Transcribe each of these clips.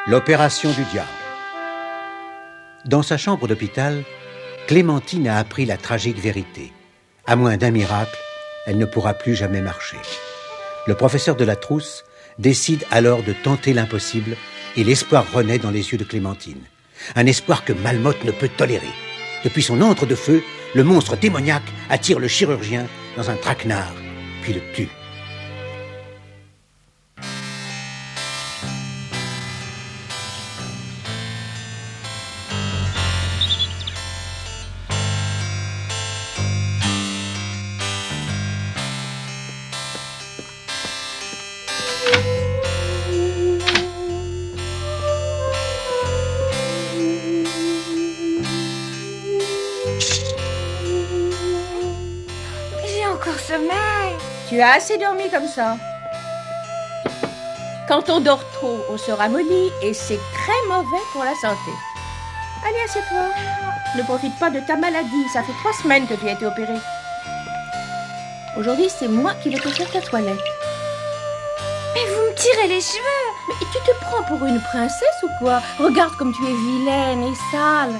L'opération du diable. Dans sa chambre d'hôpital, Clémentine a appris la tragique vérité. À moins d'un miracle, elle ne pourra plus jamais marcher. Le professeur de la Trousse décide alors de tenter l'impossible et l'espoir renaît dans les yeux de Clémentine. Un espoir que Malmotte ne peut tolérer. Depuis son antre de feu, le monstre démoniaque attire le chirurgien dans un traquenard, puis le tue. Tu as assez dormi comme ça. Quand on dort trop, on se ramollit et c'est très mauvais pour la santé. Allez, assieds-toi. Ne profite pas de ta maladie. Ça fait 3 semaines que tu as été opérée. Aujourd'hui, c'est moi qui vais te faire ta toilette. Mais vous me tirez les cheveux. Mais tu te prends pour une princesse ou quoi? Regarde comme tu es vilaine et sale.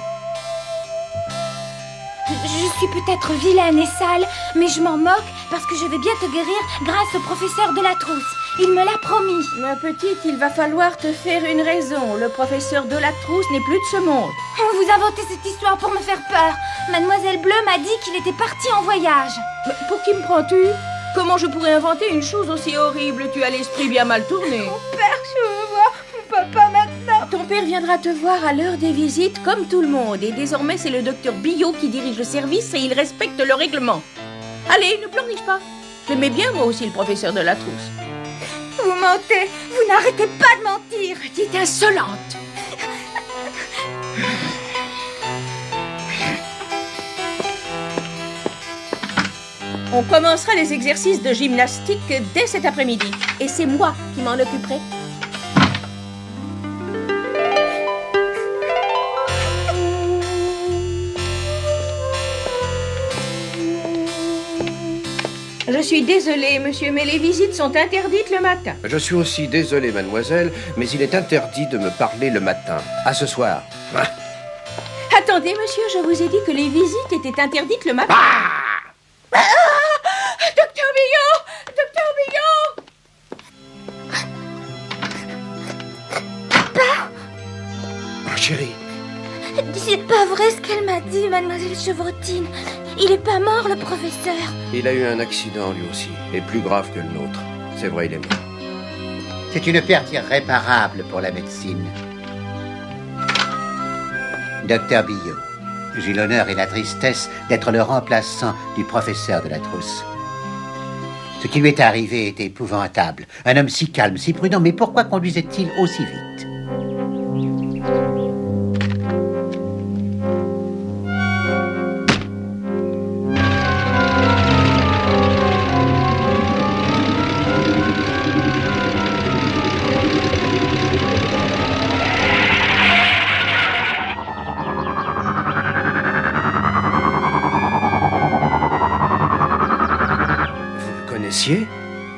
Je suis peut-être vilaine et sale, mais je m'en moque parce que je vais bien te guérir grâce au professeur de la Trousse. Il me l'a promis. Ma petite, il va falloir te faire une raison. Le professeur de la Trousse n'est plus de ce monde. Vous inventez cette histoire pour me faire peur. Mademoiselle Bleu m'a dit qu'il était parti en voyage. Mais pour qui me prends-tu? Comment je pourrais inventer une chose aussi horrible? Tu as l'esprit bien mal tourné. Mon père, je veux voir mon papa maintenant. Ton père viendra te voir à l'heure des visites comme tout le monde. Et désormais, c'est le docteur Billot qui dirige le service et il respecte le règlement. Allez, ne pleurniche pas. J'aimais bien moi aussi le professeur de la Trousse. Vous mentez. Vous n'arrêtez pas de mentir. Petite insolente. On commencera les exercices de gymnastique dès cet après-midi. Et c'est moi qui m'en occuperai. Je suis désolée, monsieur, mais les visites sont interdites le matin. Je suis aussi désolé, mademoiselle, mais il est interdit de me parler le matin. À ce soir. Ah. Attendez, monsieur, je vous ai dit que les visites étaient interdites le matin. Docteur Billot! Docteur Billot! Papa! Oh, chérie. C'est pas vrai ce qu'elle m'a dit, mademoiselle Chevrotine. Il est pas mort, le professeur. Il a eu un accident, lui aussi, et plus grave que le nôtre. C'est vrai, il est mort. C'est une perte irréparable pour la médecine. Docteur Billot, j'ai l'honneur et la tristesse d'être le remplaçant du professeur de la Trousse. Ce qui lui est arrivé est épouvantable. Un homme si calme, si prudent, mais pourquoi conduisait-il aussi vite?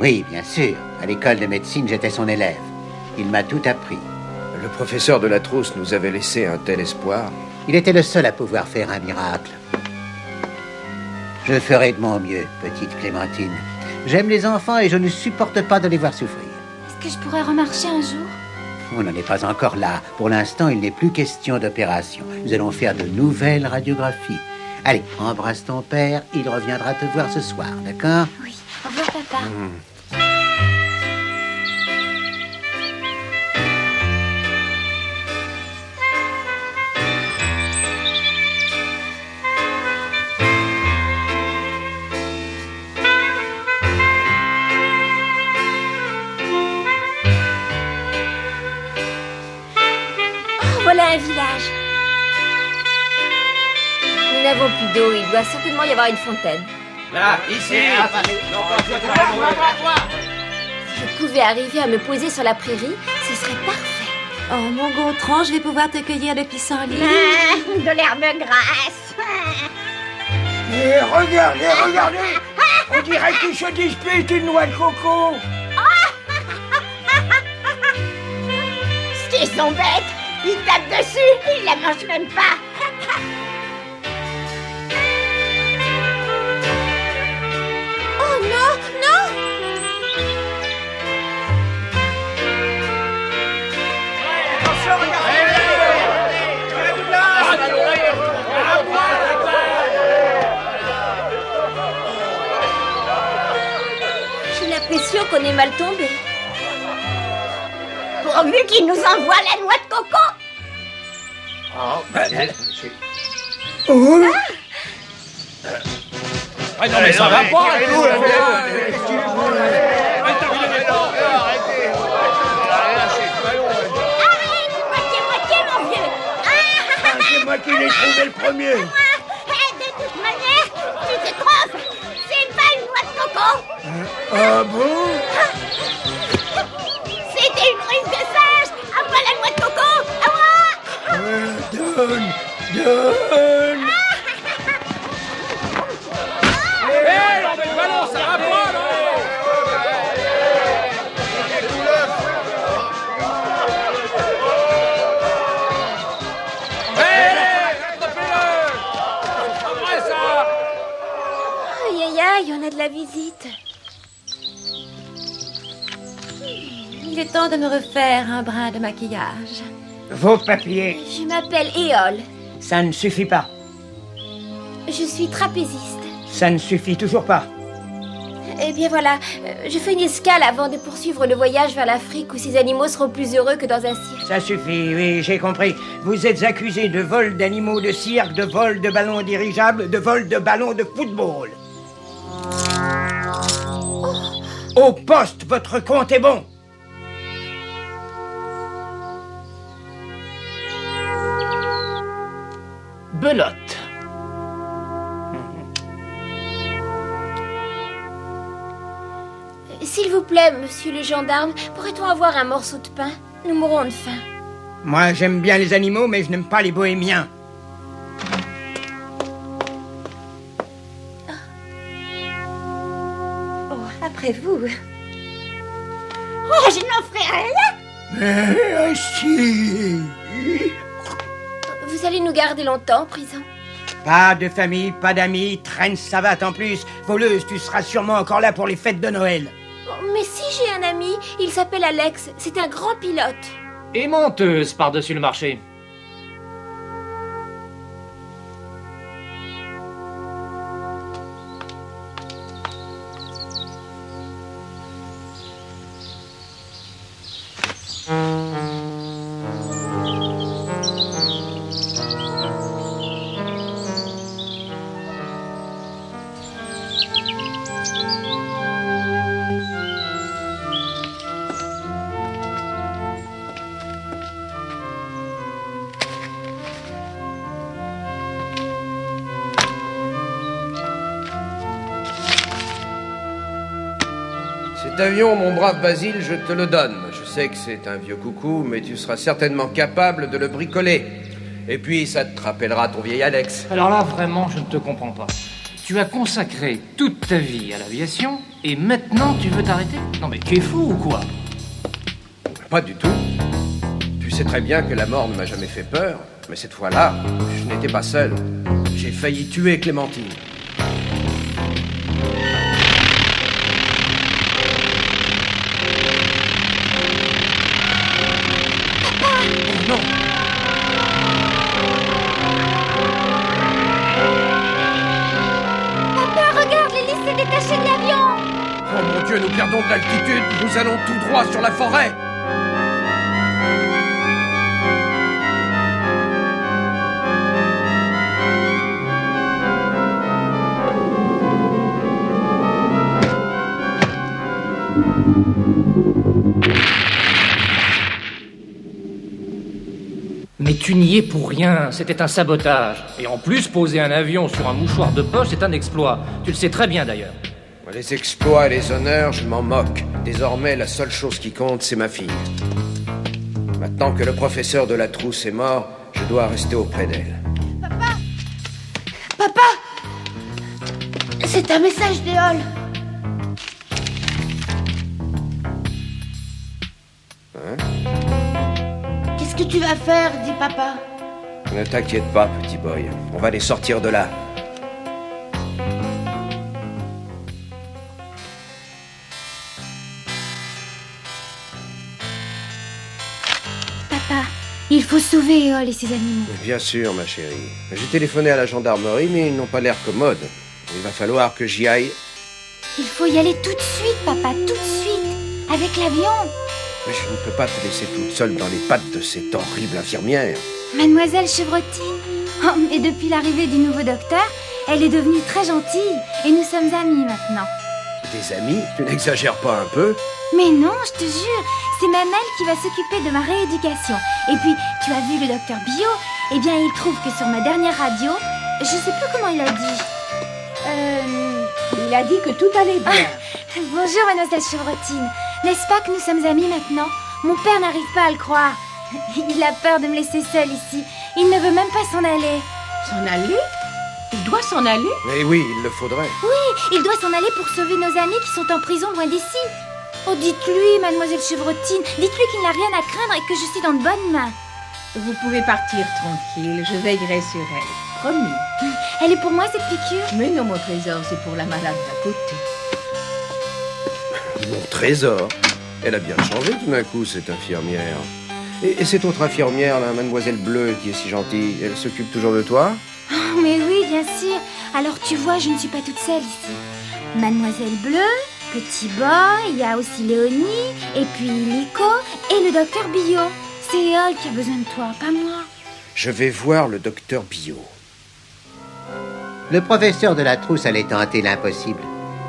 Oui, bien sûr. À l'école de médecine, j'étais son élève. Il m'a tout appris. Le professeur de la Trousse nous avait laissé un tel espoir. Il était le seul à pouvoir faire un miracle. Je ferai de mon mieux, petite Clémentine. J'aime les enfants et je ne supporte pas de les voir souffrir. Est-ce que je pourrais remarcher un jour? On n'en est pas encore là. Pour l'instant, il n'est plus question d'opération. Nous allons faire de nouvelles radiographies. Allez, embrasse ton père. Il reviendra te voir ce soir, d'accord? Oui. Au revoir, papa. Oh, voilà un village. Nous n'avons plus d'eau. Il doit certainement y avoir une fontaine. Là, ici. Si je pouvais arriver à me poser sur la prairie, ce serait parfait. Oh, mon Gontran, je vais pouvoir te cueillir des pissenlits. De l'herbe grasse. Mais regardez. On dirait qu'ils se disputent une noix de coco. Ils sont bêtes. Ils tapent dessus. Ils la mangent même pas. Oh non, non! J'ai l'impression qu'on est mal tombé. Pourvu qu'ils nous envoient la noix de coco. Ah non, mais ça va pas. Arrête, moitié, mon vieux. C'est moi qui l'ai trouvé le premier. De toute manière, tu te trompes. C'est pas une noix de coco. Ah bon? C'était une ruse de singe. À moi la noix de coco. À moi. Donne. Non mais le ballon, ça va pas, non. Rattrapez-le. Après ça. Aïe, aïe, aïe, on a de la visite. Il est temps de me refaire un brin de maquillage. Vos papiers, Je m'appelle Éole. ça ne suffit pas. Je suis trapéziste. Ça ne suffit toujours pas. Eh bien voilà, je fais une escale avant de poursuivre le voyage vers l'Afrique où ces animaux seront plus heureux que dans un cirque. Ça suffit, oui, j'ai compris. Vous êtes accusé de vol d'animaux de cirque, de vol de ballons dirigeables, de vol de ballons de football. Au poste, votre compte est bon. Belote. S'il vous plaît, monsieur le gendarme, pourrait-on avoir un morceau de pain? Nous mourrons de faim. Moi, j'aime bien les animaux, mais je n'aime pas les bohémiens. Oh, après vous. Oh, je n'en ferai rien. Si. Vous allez nous garder longtemps en prison? Pas de famille, pas d'amis, traîne savate en plus. Voleuse, tu seras sûrement encore là pour les fêtes de Noël. Oh, mais si j'ai un ami, il s'appelle Alex, c'est un grand pilote. Et menteuse par-dessus le marché. Cet avion, mon brave Basile, je te le donne. Je sais que c'est un vieux coucou, mais tu seras certainement capable de le bricoler. Et puis, ça te rappellera ton vieil Alex. Alors là, vraiment, je ne te comprends pas. Tu as consacré toute ta vie à l'aviation, et maintenant tu veux t'arrêter? Non mais tu es fou ou quoi? Pas du tout. Tu sais très bien que la mort ne m'a jamais fait peur, mais cette fois-là, je n'étais pas seul. J'ai failli tuer Clémentine. Oh non! Papa, regarde, l'hélice s'est détachée de l'avion. Oh mon Dieu, nous perdons de l'altitude. Nous allons tout droit sur la forêt. Mais tu n'y es pour rien, c'était un sabotage. Et en plus, poser un avion sur un mouchoir de poche, c'est un exploit. Tu le sais très bien d'ailleurs. Les exploits et les honneurs, je m'en moque. Désormais, la seule chose qui compte, c'est ma fille. Maintenant que le professeur de la trousse est mort, je dois rester auprès d'elle. Papa, c'est un message d'Éole. Qu'est-ce que tu vas faire, dit papa? Ne t'inquiète pas, petit boy. On va les sortir de là. Papa, il faut sauver Eole et ses animaux. Bien sûr, ma chérie. J'ai téléphoné à la gendarmerie, mais ils n'ont pas l'air commodes. Il va falloir que j'y aille. Il faut y aller tout de suite, papa, tout de suite. Avec l'avion. Mais je ne peux pas te laisser toute seule dans les pattes de cette horrible infirmière. Mademoiselle Chevrotine. Oh, et depuis l'arrivée du nouveau docteur, elle est devenue très gentille. Et nous sommes amis maintenant. Des amis? Tu n'exagères pas un peu? Mais non, je te jure, c'est même elle qui va s'occuper de ma rééducation. Et puis, tu as vu le docteur Bio? Eh bien, il trouve que sur ma dernière radio, je sais plus comment il a dit. Il a dit que tout allait bien. Bonjour, mademoiselle Chevrotine. N'est-ce pas que nous sommes amis maintenant? Mon père n'arrive pas à le croire. Il a peur de me laisser seule ici. Il ne veut même pas s'en aller. S'en aller? Il doit s'en aller? Eh oui, il le faudrait. Il doit s'en aller pour sauver nos amis qui sont en prison loin d'ici. Oh, dites-lui, mademoiselle Chevrotine, dites-lui qu'il n'a rien à craindre et que je suis dans de bonnes mains. Vous pouvez partir tranquille, je veillerai sur elle. Promis. Elle est pour moi, cette piqûre? Mais non, mon trésor, c'est pour la malade d'à côté. Mon trésor. Elle a bien changé tout d'un coup, cette infirmière. Et cette autre infirmière, la mademoiselle Bleue, qui est si gentille, elle s'occupe toujours de toi? Oh, mais oui, bien sûr. Alors tu vois, je ne suis pas toute seule ici. Mademoiselle Bleue, Petit Boy, il y a aussi Léonie, et puis Lico, et le docteur Bio. C'est Eole qui a besoin de toi, pas moi. Je vais voir le docteur Bio. Le professeur de la trousse allait tenter l'impossible.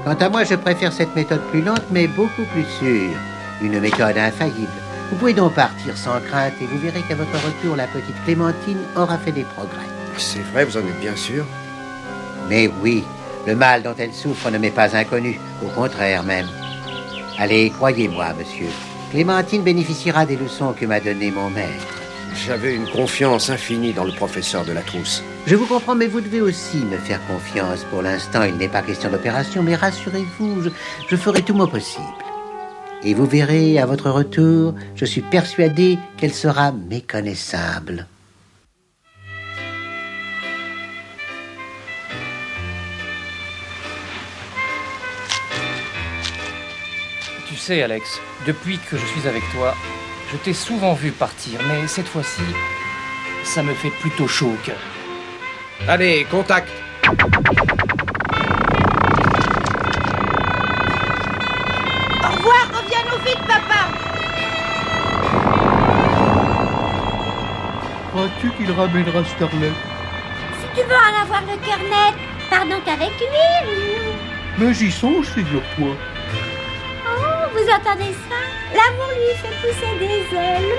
Quant à moi, je préfère cette méthode plus lente, mais beaucoup plus sûre. Une méthode infaillible. Vous pouvez donc partir sans crainte et vous verrez qu'à votre retour, la petite Clémentine aura fait des progrès. C'est vrai, vous en êtes bien sûr? Mais oui, le mal dont elle souffre ne m'est pas inconnu, au contraire même. Allez, croyez-moi, monsieur, Clémentine bénéficiera des leçons que m'a données mon maître. J'avais une confiance infinie dans le professeur de la trousse. Je vous comprends, mais vous devez aussi me faire confiance. Pour l'instant, il n'est pas question d'opération, mais rassurez-vous, je ferai tout mon possible. Et vous verrez, à votre retour, je suis persuadé qu'elle sera méconnaissable. Tu sais, Alex, depuis que je suis avec toi, je t'ai souvent vu partir, mais cette fois-ci, ça me fait plutôt chaud au cœur. Allez, contact! Au revoir, reviens-nous vite, papa! Crois-tu qu'il ramènera Starlet? Si tu veux en avoir le cœur net, pars donc avec lui. Mais j'y songe, figure-toi. Oh, vous entendez ça? L'amour lui fait pousser des ailes.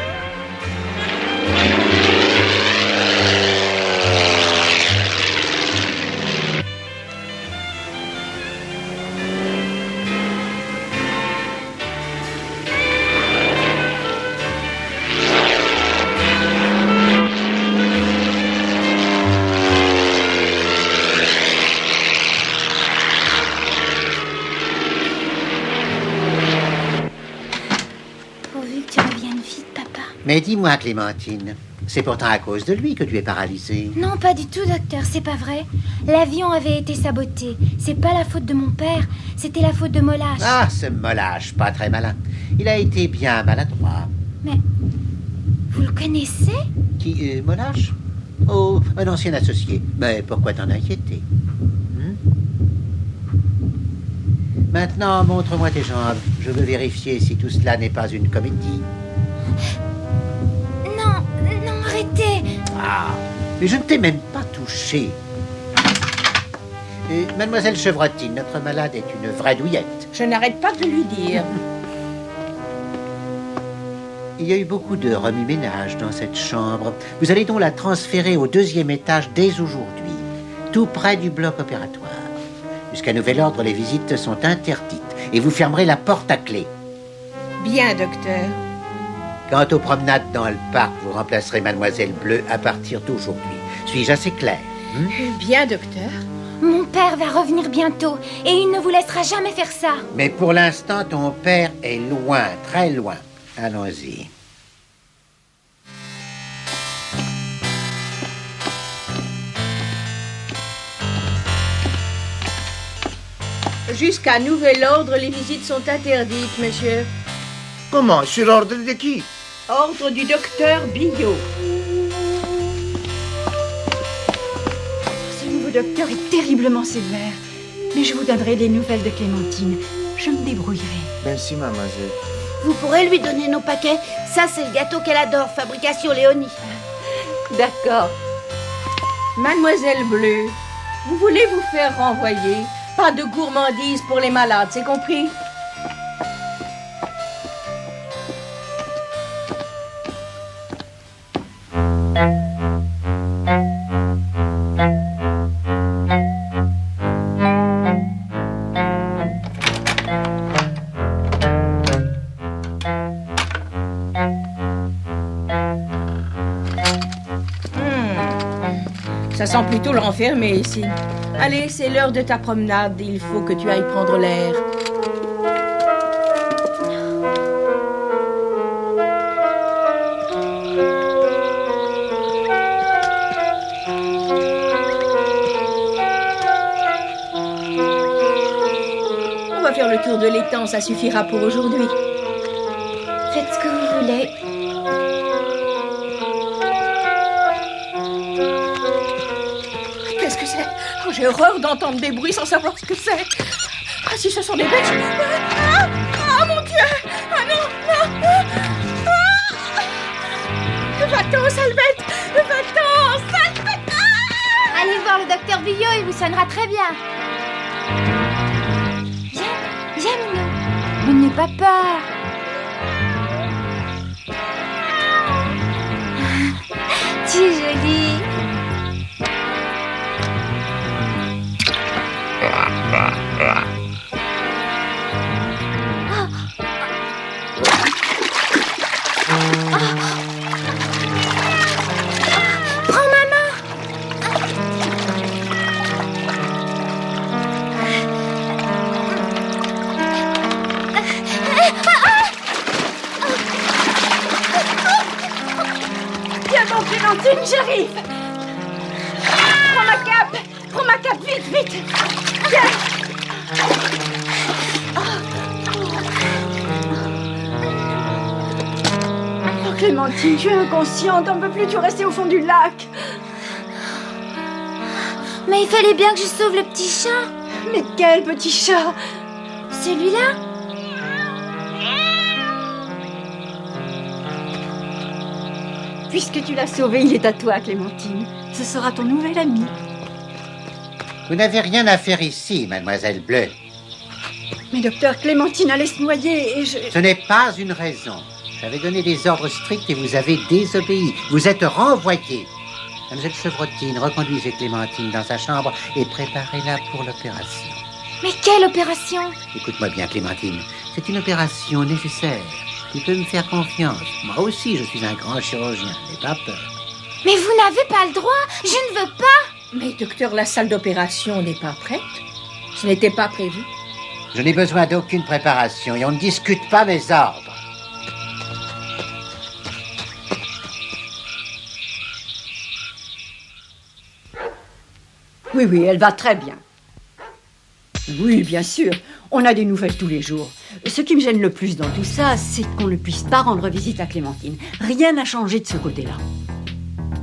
Mais dis-moi, Clémentine, c'est pourtant à cause de lui que tu es paralysée. Non, pas du tout, docteur, c'est pas vrai. L'avion avait été saboté. C'est pas la faute de mon père, c'était la faute de Mollache. Ah, ce Mollache, pas très malin. Il a été bien maladroit. Mais vous le connaissez? Qui, Mollache? Oh, un ancien associé. Mais pourquoi t'en inquiéter? Maintenant, montre-moi tes jambes. Je veux vérifier si tout cela n'est pas une comédie. Non, arrêtez. Ah, mais je ne t'ai même pas touché. Mademoiselle Chevrotine, notre malade est une vraie douillette. Je n'arrête pas de lui dire. Il y a eu beaucoup de remue-ménage dans cette chambre. Vous allez donc la transférer au 2e étage dès aujourd'hui, tout près du bloc opératoire. Jusqu'à nouvel ordre, les visites sont interdites et vous fermerez la porte à clé. Bien, docteur. Quant aux promenades dans le parc, vous remplacerez Mademoiselle Bleue à partir d'aujourd'hui. Suis-je assez clair? Bien, docteur. Mon père va revenir bientôt et il ne vous laissera jamais faire ça. Mais pour l'instant, ton père est loin, très loin. Allons-y. Jusqu'à nouvel ordre, les visites sont interdites, monsieur. Comment? Sur ordre de qui? Ordre du docteur Billot. Ce nouveau docteur est terriblement sévère. Mais je vous donnerai des nouvelles de Clémentine. Je me débrouillerai. Merci, mademoiselle. Vous pourrez lui donner nos paquets. Ça, c'est le gâteau qu'elle adore, fabrication Léonie. D'accord. Mademoiselle Bleue, vous voulez vous faire renvoyer? Pas de gourmandise pour les malades, c'est compris? Ça sent plutôt le renfermer ici. Allez, c'est l'heure de ta promenade. Il faut que tu ailles prendre l'air. On va faire le tour de l'étang, ça suffira pour aujourd'hui. Faites ce que vous voulez. Qu'est-ce que c'est? Oh, j'ai horreur d'entendre des bruits sans savoir ce que c'est. Ah, si ce sont des bêtes. Ah, mon Dieu! Ah non, non! Va-t'en, sale bête! Va-t'en, sale bête! Allez voir le docteur Billot, il vous soignera très bien. Viens, Minou. Mais n'aie pas peur. Tu es jolie. Prends ma main. Viens donc, Clémentine, j'arrive. Prends ma cape, vite, vite. Viens. Oh, Clémentine, tu es inconsciente, on ne peut plus tu rester au fond du lac. Mais il fallait bien que je sauve le petit chat. Mais quel petit chat? Celui-là? Puisque tu l'as sauvé, il est à toi, Clémentine. Ce sera ton nouvel ami. Vous n'avez rien à faire ici, mademoiselle Bleue. Mais docteur, Clémentine allait se noyer et je... Ce n'est pas une raison. J'avais donné des ordres stricts et vous avez désobéi. Vous êtes renvoyé. Mademoiselle Chevrotine, reconduisez Clémentine dans sa chambre et préparez-la pour l'opération. Mais quelle opération? Écoute-moi bien, Clémentine. C'est une opération nécessaire. Tu peux me faire confiance. Moi aussi, je suis un grand chirurgien. N'aie pas peur. Mais vous n'avez pas le droit. Je ne veux pas. Mais docteur, la salle d'opération n'est pas prête. Ce n'était pas prévu. Je n'ai besoin d'aucune préparation et on ne discute pas mes ordres. Oui, elle va très bien. Oui, bien sûr. On a des nouvelles tous les jours. Ce qui me gêne le plus dans tout ça, c'est qu'on ne puisse pas rendre visite à Clémentine. Rien n'a changé de ce côté-là.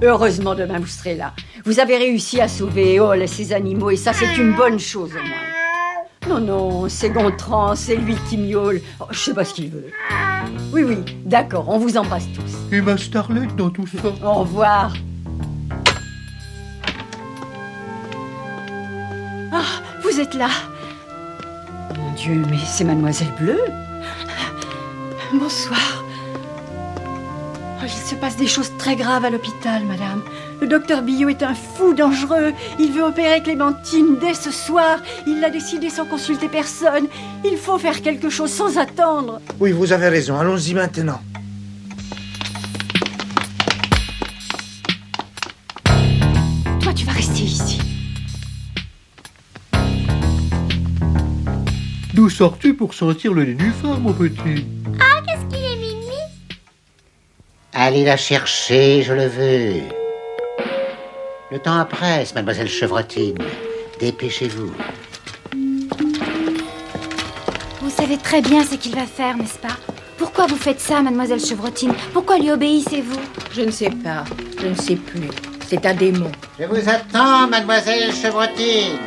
Heureusement, demain, vous serez là. Vous avez réussi à sauver Eole et ses animaux, et ça, c'est une bonne chose au moins. Non, c'est Gontran, c'est lui qui miaule. Oh, je sais pas ce qu'il veut. Oui, d'accord, on vous embrasse tous. Et ma Starlet dans tout ça? Au revoir. Ah, vous êtes là. Mon Dieu, mais c'est Mademoiselle Bleue. Bonsoir. Oh, il se passe des choses très graves à l'hôpital, madame. Le docteur Billot est un fou dangereux. Il veut opérer Clémentine dès ce soir. Il l'a décidé sans consulter personne. Il faut faire quelque chose sans attendre. Oui, vous avez raison. Allons-y maintenant. Toi, tu vas rester ici. D'où sors-tu pour sentir le nénuphar, mon petit? Ah, qu'est-ce qu'il est mimi? Allez la chercher, je le veux. Le temps presse, mademoiselle Chevrotine. Dépêchez-vous. savez très bien ce qu'il va faire, n'est-ce pas? Pourquoi vous faites ça, mademoiselle Chevrotine? Pourquoi lui obéissez-vous? Je ne sais pas. Je ne sais plus. C'est un démon. Je vous attends, mademoiselle Chevrotine.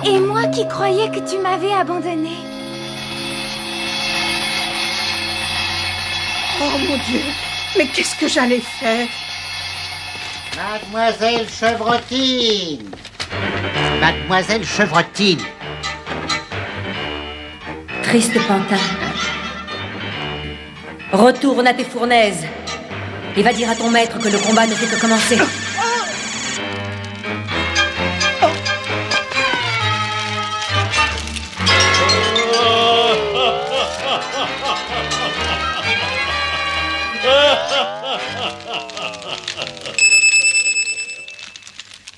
Et moi qui croyais que tu m'avais abandonnée. Oh mon Dieu, mais qu'est-ce que j'allais faire? Mademoiselle Chevrotine. Mademoiselle Chevrotine. Triste pantin. Retourne à tes fournaises et va dire à ton maître que le combat ne fait que commencer.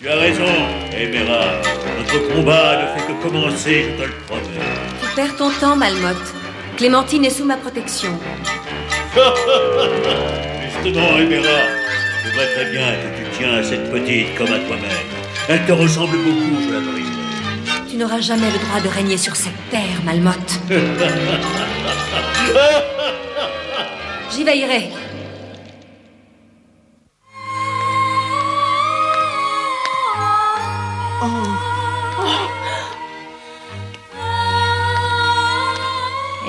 Tu as raison, Emera. Notre combat ne fait que commencer, je te le promets. Tu perds ton temps, Malmotte. Clémentine est sous ma protection. Justement, Emera, je vois très bien que tu tiens à cette petite comme à toi-même. Elle te ressemble beaucoup, je l'avouerai. Tu n'auras jamais le droit de régner sur cette terre, Malmotte. J'y veillerai.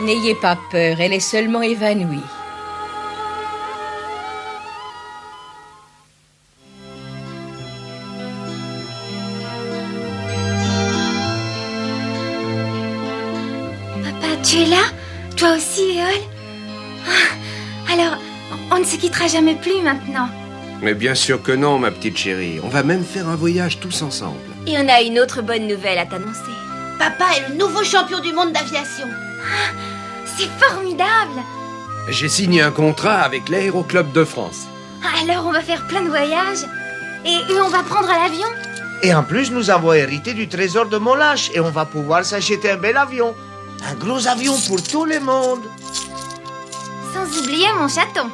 N'ayez pas peur, elle est seulement évanouie. Papa, tu es là? Toi aussi, Éole? Alors, on ne se quittera jamais plus maintenant. Mais bien sûr que non, ma petite chérie. On va même faire un voyage tous ensemble. Et on a une autre bonne nouvelle à t'annoncer. Papa est le nouveau champion du monde d'aviation. C'est formidable! J'ai signé un contrat avec l'Aéroclub de France. Alors on va faire plein de voyages et on va prendre l'avion. Et en plus, nous avons hérité du trésor de Molache et on va pouvoir s'acheter un bel avion. Un gros avion pour tout le monde. Sans oublier mon chaton.